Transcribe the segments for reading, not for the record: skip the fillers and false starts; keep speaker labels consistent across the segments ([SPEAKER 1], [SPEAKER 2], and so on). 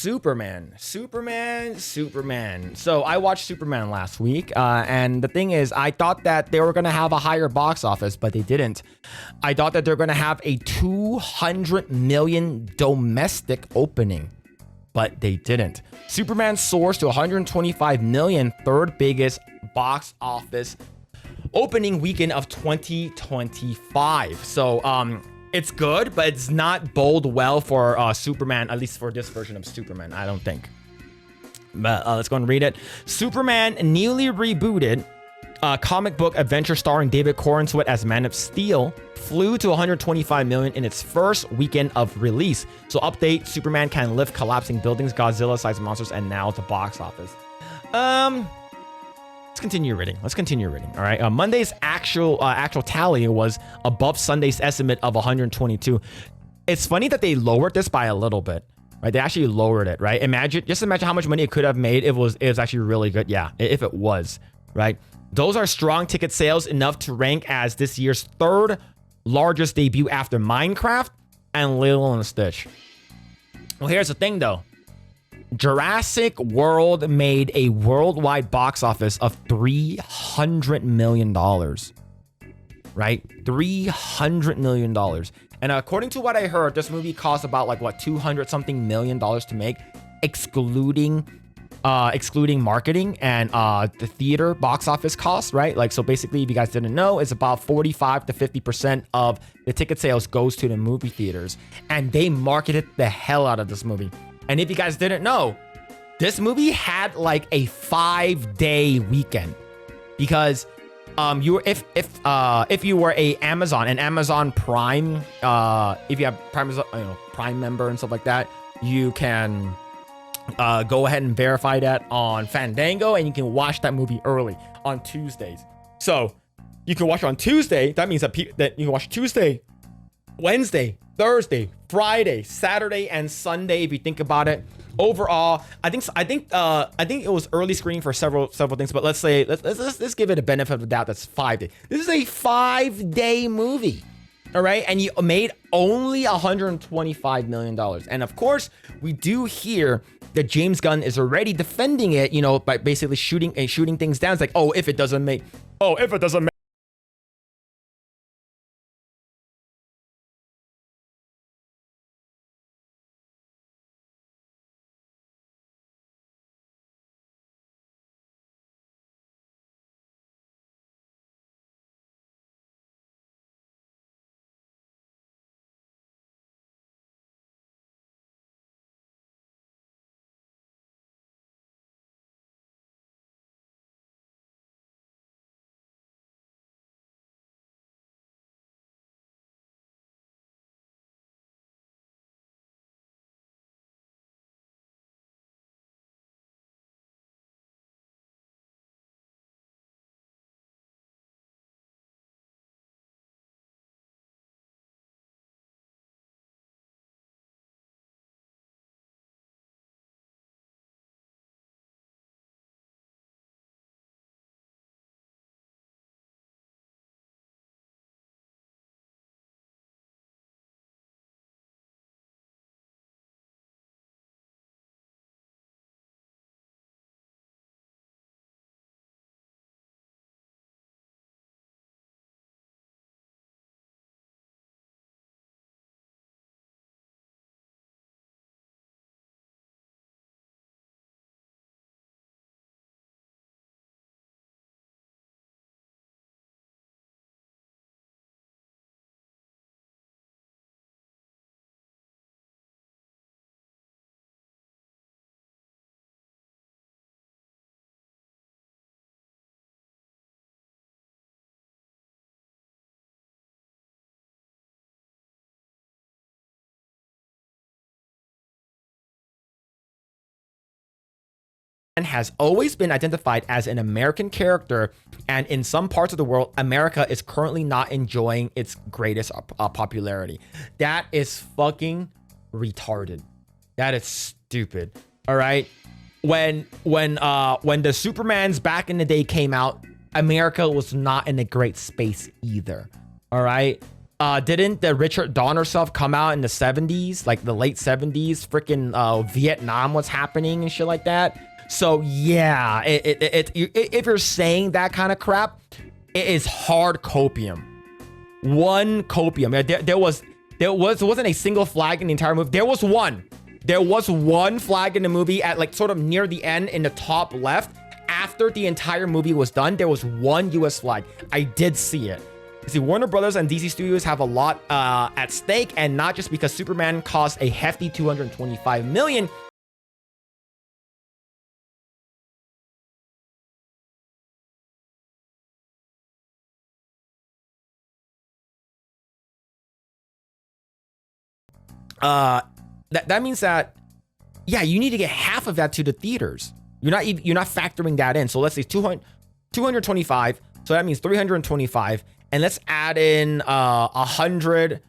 [SPEAKER 1] Superman. So I watched Superman last week, and the thing is, I thought that they were gonna have a higher box office, but they didn't. I thought that they're gonna have a 200 million domestic opening, but they didn't. Superman soars to 125 million, third biggest box office opening weekend of 2025. So it's good, but it's not bode well for Superman, at least for this version of Superman, I don't think. But let's go and read it. Superman newly rebooted comic book adventure starring David Corenswet as Man of Steel flew to 125 million in its first weekend of release. So update, Superman can lift collapsing buildings, Godzilla-sized monsters, and now the box office. Let's continue reading. All right. Monday's actual tally was above Sunday's estimate of 122. It's funny that they lowered this by a little bit, right? They actually lowered it, right? Just imagine how much money it could have made. It was actually really good. Yeah, if it was, right? Those are strong ticket sales, enough to rank as this year's third largest debut after Minecraft and Lilo and Stitch. Well, here's the thing though. Jurassic World made a worldwide box office of $300 million, right? $300 million. And according to what I heard, this movie cost about like what, 200 something million dollars to make, excluding marketing and the theater box office costs, right? Like, so basically, if you guys didn't know, it's about 45 to 50% of the ticket sales goes to the movie theaters, and they marketed the hell out of this movie. And if you guys didn't know, this movie had like a 5-day weekend, because if you were an Amazon Prime, if you have Prime member and stuff like that, you can go ahead and verify that on Fandango, and you can watch that movie early on Tuesdays. So you can watch on Tuesday. That means that you can watch Tuesday, Wednesday, Thursday, Friday, Saturday, and Sunday. If you think about it, overall, I think it was early screening for several things. But let's give it a benefit of the doubt. That's 5 days. This is a 5-day movie, all right, and you made only $125 million. And of course, we do hear that James Gunn is already defending it, by basically shooting things down. It's like, if it doesn't make. Has always been identified as an American character, and in some parts of the world, America is currently not enjoying its greatest popularity. That is fucking retarded. That is stupid. All right. When the Supermans back in the day came out, America was not in a great space either. All right. Didn't the Richard Donner stuff come out in the 70s, like the late 70s? Freaking Vietnam was happening and shit like that. So yeah, if you're saying that kind of crap, it is hard copium. One copium. There wasn't a single flag in the entire movie. There was one. There was one flag in the movie at like sort of near the end in the top left. After the entire movie was done, there was one US flag. I did see it. You see, Warner Brothers and DC Studios have a lot at stake, and not just because Superman cost a hefty $225 million. That means that, yeah, you need to get half of that to the theaters. You're not factoring that in. So let's say 225. So that means 325, and let's add in 100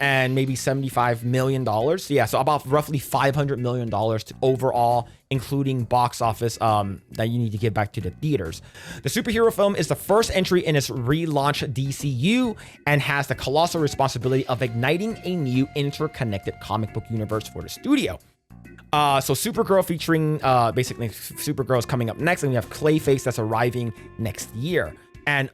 [SPEAKER 1] and maybe $75 million. Yeah, so about roughly $500 million to overall, including box office that you need to get back to the theaters. The superhero film is the first entry in its relaunched DCU and has the colossal responsibility of igniting a new interconnected comic book universe for the studio. So Supergirl featuring, basically Supergirl is coming up next, and we have Clayface that's arriving next year. And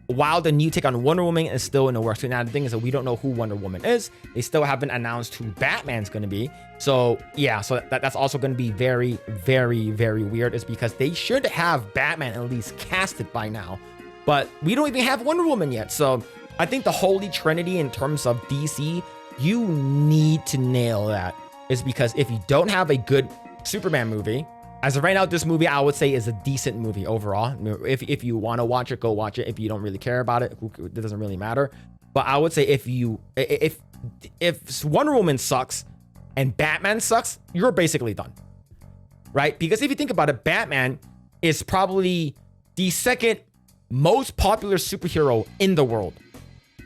[SPEAKER 1] while the new take on Wonder Woman is still in the works, now the thing is that we don't know who Wonder Woman is. They still haven't announced who Batman's going to be. So yeah, so that's also going to be very, very, very weird, is because they should have Batman at least casted by now. But we don't even have Wonder Woman yet. So I think the Holy Trinity in terms of DC, you need to nail that. Is because if you don't have a good Superman movie, as of right now, this movie I would say is a decent movie overall. If you want to watch it, go watch it. If you don't really care about it, it doesn't really matter. But I would say if Wonder Woman sucks and Batman sucks, you're basically done, right? Because if you think about it, Batman is probably the second most popular superhero in the world,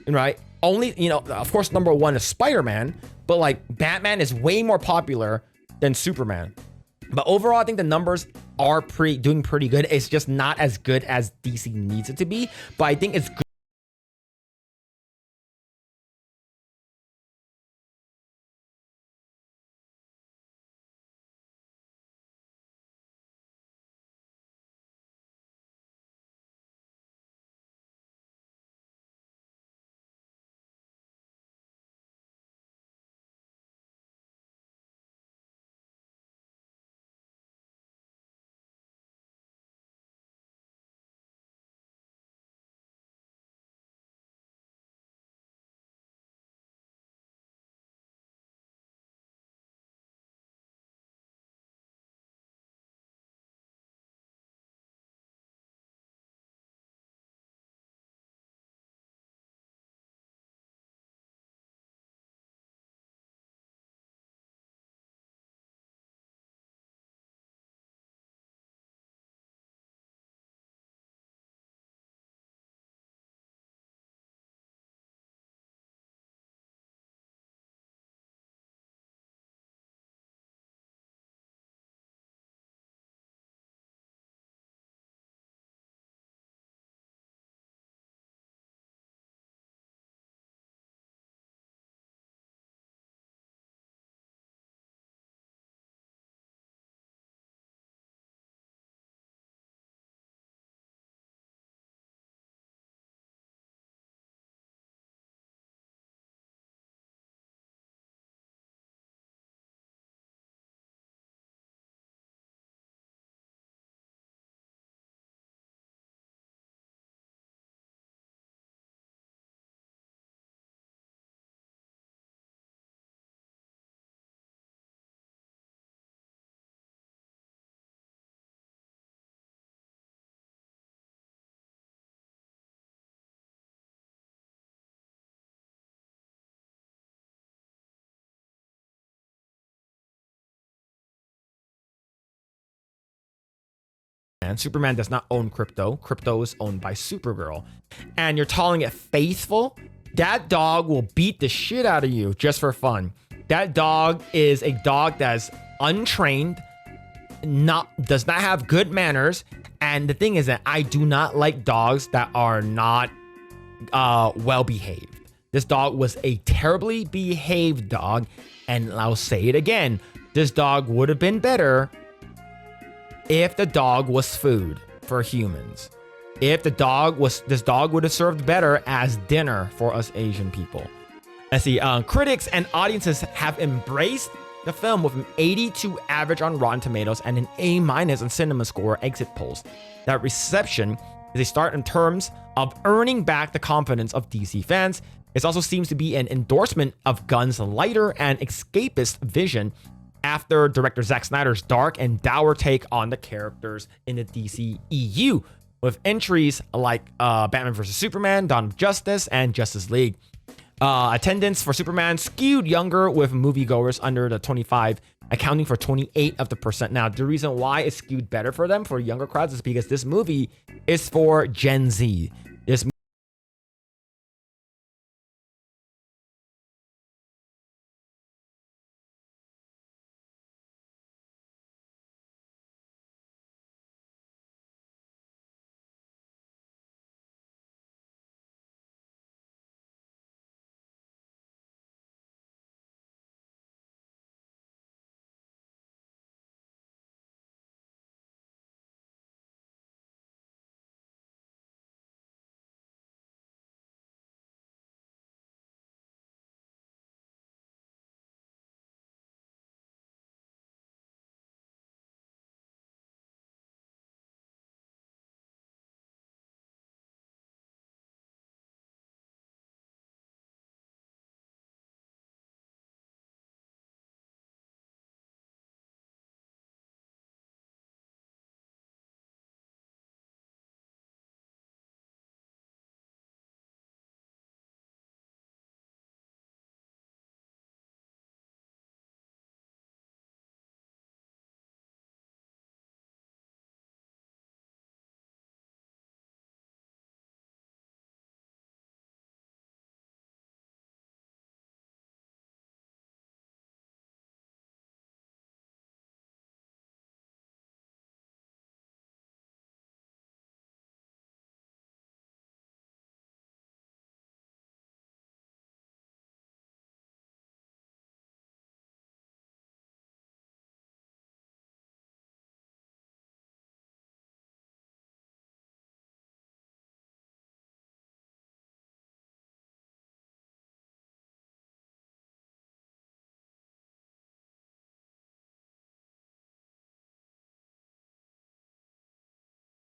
[SPEAKER 1] right? Only, of course, number one is Spider-Man, but like Batman is way more popular than Superman. But overall, I think the numbers are doing pretty good. It's just not as good as DC needs it to be, but I think it's good. And Superman does not own crypto. Crypto is owned by Supergirl. And you're calling it faithful? That dog will beat the shit out of you just for fun. That dog is a dog that's untrained, does not have good manners. And the thing is that I do not like dogs that are not well behaved. This dog was a terribly behaved dog, and I'll say it again. This dog would have been better if the dog was food for humans. If this dog would have served better as dinner for us Asian people. Let's see, critics and audiences have embraced the film with an 82 average on Rotten Tomatoes and an A- on Cinema Score exit polls. That reception is a start in terms of earning back the confidence of DC fans. It also seems to be an endorsement of Gunn's lighter and escapist vision after director Zack Snyder's dark and dour take on the characters in the DC EU, with entries like Batman vs. Superman, Dawn of Justice, and Justice League. Attendance for Superman skewed younger, with moviegoers under the 25 accounting for 28%. Now, the reason why it's skewed better for them, for younger crowds, is because this movie is for Gen Z. This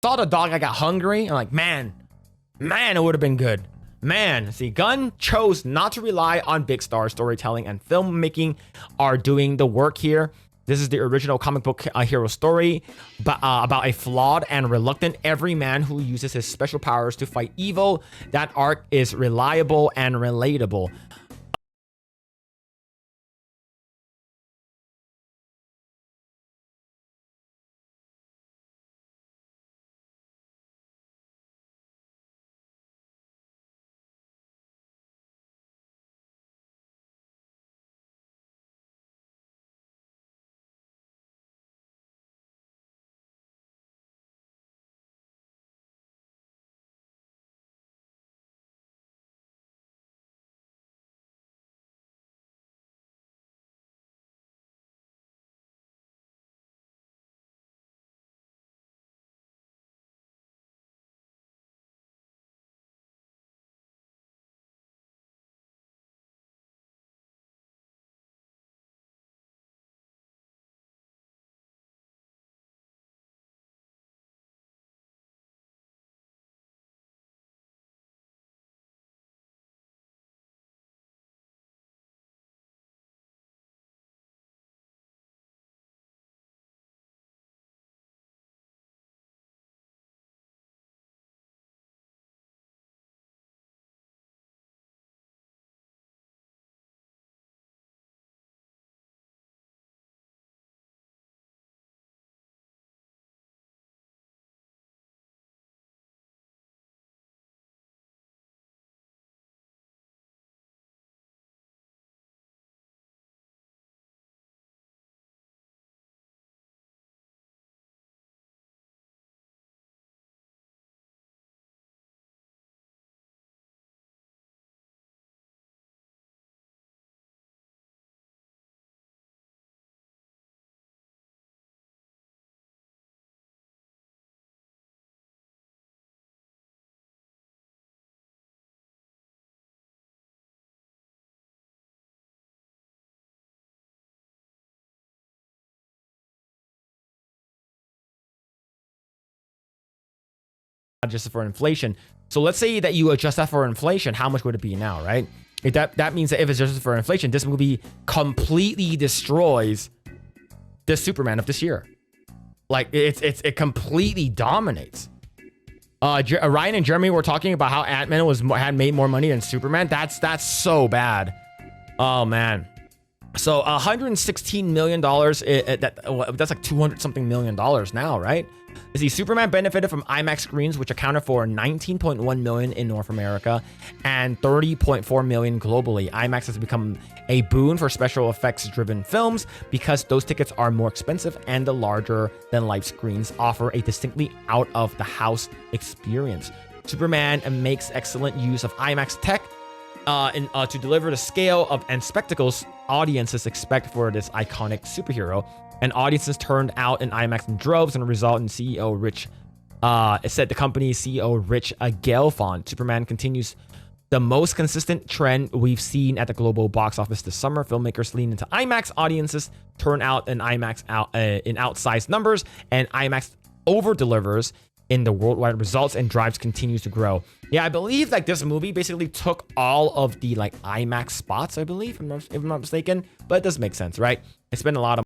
[SPEAKER 1] saw the dog, I got hungry. I'm like, man, it would have been good. Man, see, Gunn chose not to rely on big star storytelling, and filmmaking are doing the work here. This is the original comic book hero story, but about a flawed and reluctant everyman who uses his special powers to fight evil. That arc is reliable and relatable. adjusted for inflation. So let's say that you adjust that for inflation, how much would it be now, right? That means that if it's adjusted for inflation, this movie completely destroys the Superman of this year. Like it completely dominates. Ryan and Jeremy were talking about how Ant-Man had made more money than Superman. That's so bad. Oh man. So $116 million. That's like 200 something million dollars now, right? The Superman benefited from IMAX screens, which accounted for 19.1 million in North America and 30.4 million globally. IMAX has become a boon for special effects driven films because those tickets are more expensive and the larger than life screens offer a distinctly out of the house experience. Superman makes excellent use of IMAX tech to deliver the scale of and spectacles audiences expect for this iconic superhero. And audiences turned out in IMAX in droves, and a result in CEO Rich, it said the company's CEO Rich Gelfond. Superman continues the most consistent trend we've seen at the global box office this summer. Filmmakers lean into IMAX. Audiences turn out in IMAX in outsized numbers, and IMAX over delivers in the worldwide results, and drives continues to grow. Yeah, I believe like this movie basically took all of the like IMAX spots, I believe, if I'm not mistaken. But it does make sense, right? They spent a lot of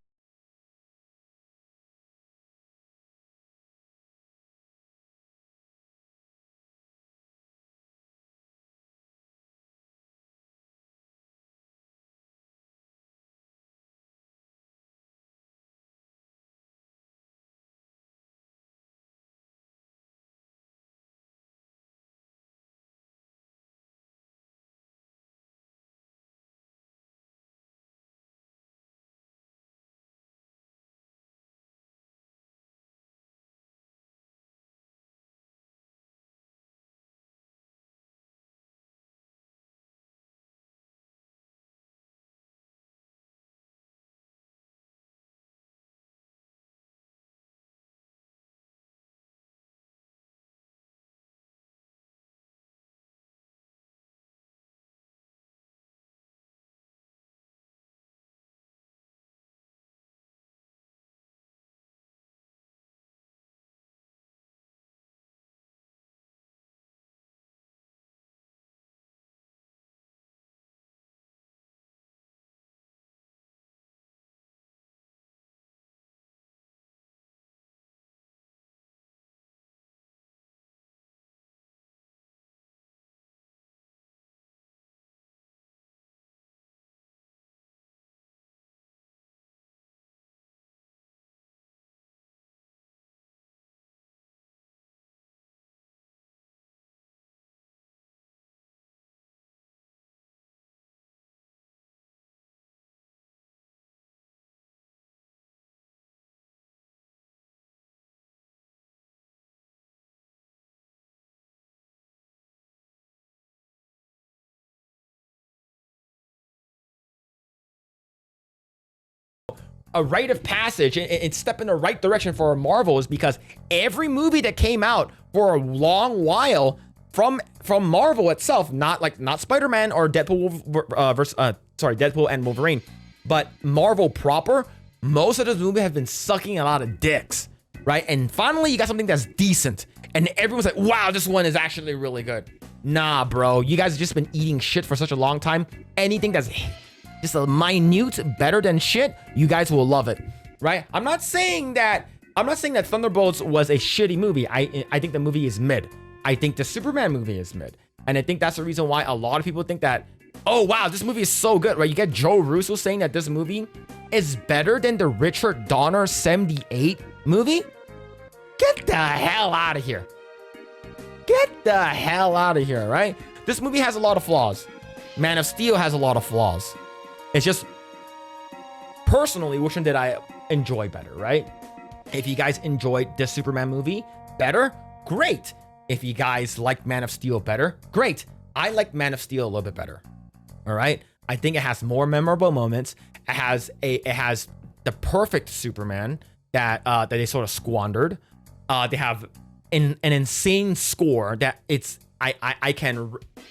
[SPEAKER 1] a rite of passage and step in the right direction for Marvel is because every movie that came out for a long while from Marvel itself, not Spider-Man or Deadpool Deadpool and Wolverine, but Marvel proper, most of those movies have been sucking a lot of dicks, right? And finally, you got something that's decent, and everyone's like, wow, this one is actually really good. Nah, bro, you guys have just been eating shit for such a long time. Anything that's just a minute better than shit, you guys will love it, right? I'm not saying that Thunderbolts was a shitty movie. I think the movie is mid. I think the Superman movie is mid. And I think that's the reason why a lot of people think that, oh wow, this movie is so good, right? You get Joe Russo saying that this movie is better than the Richard Donner 78 movie? Get the hell out of here. Get the hell out of here, right? This movie has a lot of flaws. Man of Steel has a lot of flaws. It's just, personally, which one did I enjoy better, right? If you guys enjoyed this Superman movie better, great. If you guys like Man of Steel better, great. I like Man of Steel a little bit better. All right. I think it has more memorable moments. It has the perfect Superman that they sort of squandered. They have an insane score that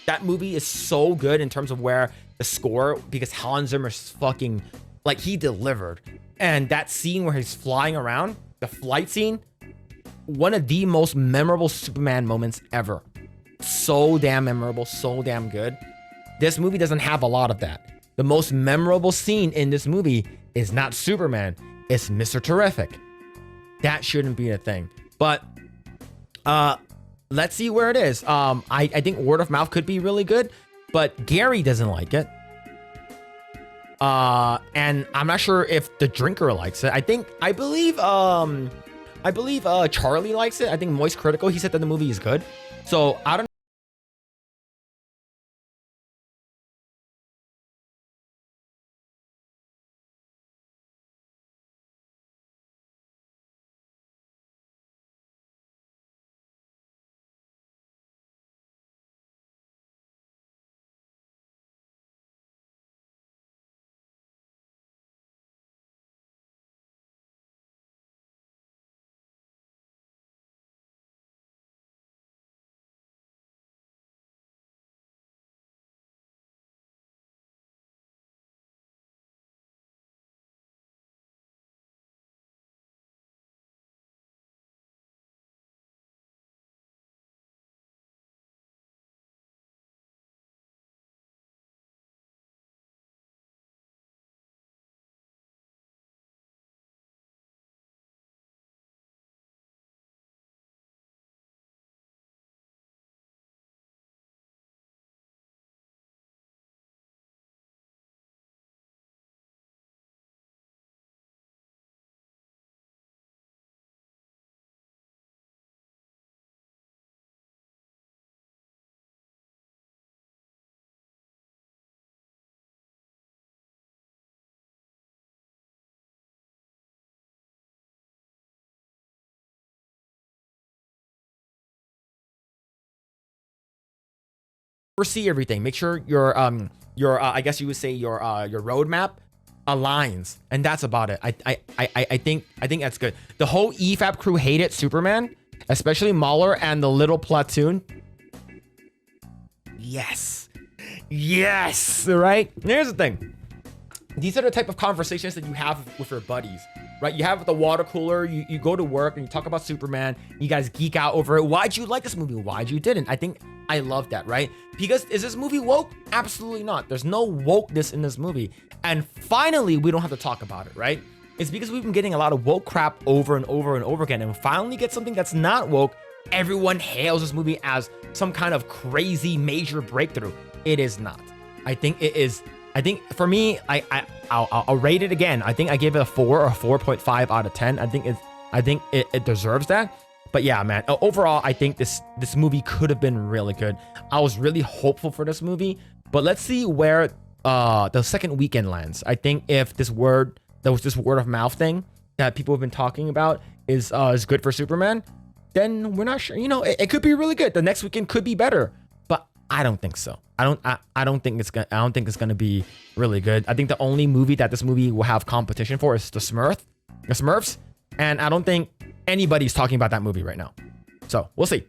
[SPEAKER 1] that movie is so good in terms of where the score, because Hans Zimmer's fucking, like, he delivered. And that scene where he's flying around, the flight scene, one of the most memorable Superman moments ever. So damn memorable, so damn good. This movie doesn't have a lot of that. The most memorable scene in this movie is not Superman, it's Mr. Terrific. That shouldn't be a thing. But let's see where it is. I think word of mouth could be really good, but Gary doesn't like it. And I'm not sure if the drinker likes it. I believe Charlie likes it. I think Moist Critical, he said that the movie is good. So I don't foresee everything. Make sure your I guess you would say your roadmap aligns, and that's about it. I think that's good. The whole EFAP crew hated Superman, especially Mahler and the little platoon. Yes, right. Here's the thing. These are the type of conversations that you have with your buddies, right? You have the water cooler, you go to work and you talk about Superman, you guys geek out over it. Why'd you like this movie? Why'd you didn't? I think I love that, right? Because is this movie woke? Absolutely not. There's no wokeness in this movie. And finally, we don't have to talk about it, right? It's because we've been getting a lot of woke crap over and over and over again. And we finally get something that's not woke. Everyone hails this movie as some kind of crazy major breakthrough. It is not. I think it is. I think for me, I'll rate it again. I think I gave it a 4 or 4.5 out of 10. I think it deserves that. But yeah, man, overall, I think this movie could have been really good. I was really hopeful for this movie, but let's see where the second weekend lands. I think if this word of mouth thing that people have been talking about is good for Superman, then we're not sure. You know, it could be really good. The next weekend could be better, but I don't think so. I don't think it's gonna be really good. I think the only movie that this movie will have competition for is the Smurfs, and I don't think anybody's talking about that movie right now. So we'll see.